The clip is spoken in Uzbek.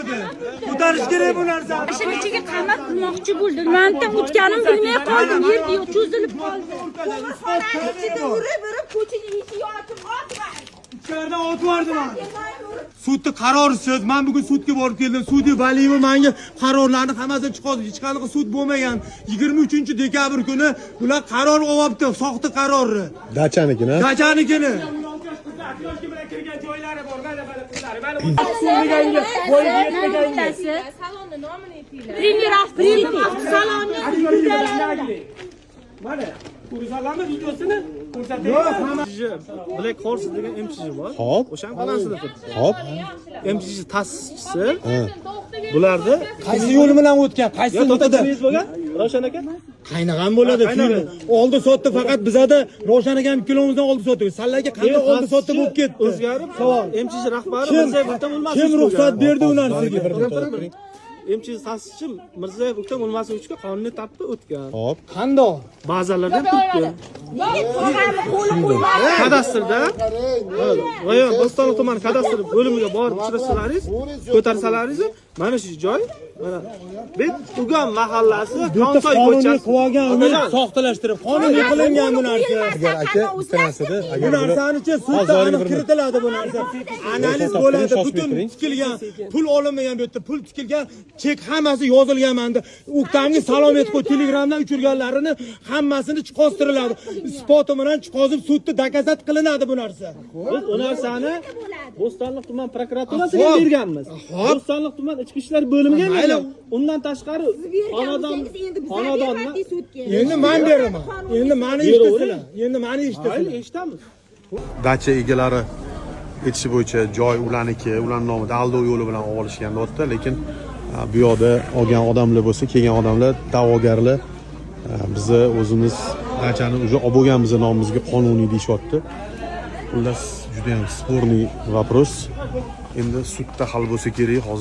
budi. Ko'tarish kerak bu narsani. Ishini ichiga qamat qilmoqchi bo'ldim. Mandan o'tganim bilmay qoldim. Yerda yo'q, cho'zilib qoldi. Qo'rxonaning ichida urib ko'chaga eshik ochib otgan. İçeriden ot vardı lan. Sudda qarorsiz. Men bugun sudga borib keldim. Sudi Valiyev menga qarorlarni hammasini chiqardi. Hech qanaqa sud bo'lmagan. 23-dekabr kuni ular qaror olibdi, soxta qarorni. Dachanikini. Dachanikini. Salonni nomini aytinglar. Premier avtosalonni. Mana ko'rsalarni videosini ko'rsataymi? Black Horse degan MCG bor. Hop. O'shan balanasida turibdi. Hop. MCG ta'sischisi. Bularni Qaysi yo'l bilan o'tgan? Qaysi yo'lda yo'lda? bo'lgan? Ravshan aka? Qaynag'an bo'ladi. Oldi sotdi faqat bizada Ravshan akam kilometrdan oldi sotdi. Sallaga qanday oldi sotdi bo'lib ketdi? O'zgarib, MCG rahbari Mirzayev O'ktam O'lmasov. Kim ruxsat berdi u narsaga? MCG ta'sischi Mirzayev O'ktam O'lmasovichga qonuniy tartibda o'tgan. Hop. Qandoq? Ba'zalardan turibdi. Kadastrda G'oyat Bo'stonliq tumani kadastr bo'limiga borib uchrashsalaringiz, ko'tarsalaringiz, mana shu joy, mana Ugan mahallasi, Konsoy ko'chasi qilgan uni soxtalashtirib, qonuniy qilingan bu narsa. Agar aka bitta narsada Bu narsani-chi sudda aniq kiritiladi bu narsa. Analiz bo'ladi, butun tikilgan, pul olinmagan bu yerda, pul tikilgan, chek hammasi yozilgan menda. O'ktamga salom etib qo'y, Telegramdan uchirganlarini hammasini chiqostiriladi. Isboti bilan chiqozib sudda dokazat qilinadi bu narsa. Biz u narsani Bo'stonliq tuman prokuraturasiga berganmiz. Bo'stonliq tuman ichki ishlar bo'limiga bergan. Undan tashqari xonadonni Endi men beraman. Endi meni eshitsinlar. Endi meni eshitsinlar. eshitamiz. Dacha egalari aytishi bo'yicha joy ularniki, ularning nomida aldov yo'li bilan olishgan deyapti, lekin bu yoqda olgan odamlar bo'lsa, kelgan odamlar da'vogarlar bizni o'zimiz dachani уже olib bo'lganmiz nomimizga qonuniy deyishyapti. Xullas juda ham sporniy вопрос. Endi sudda hal bo'lsa kerak hozir.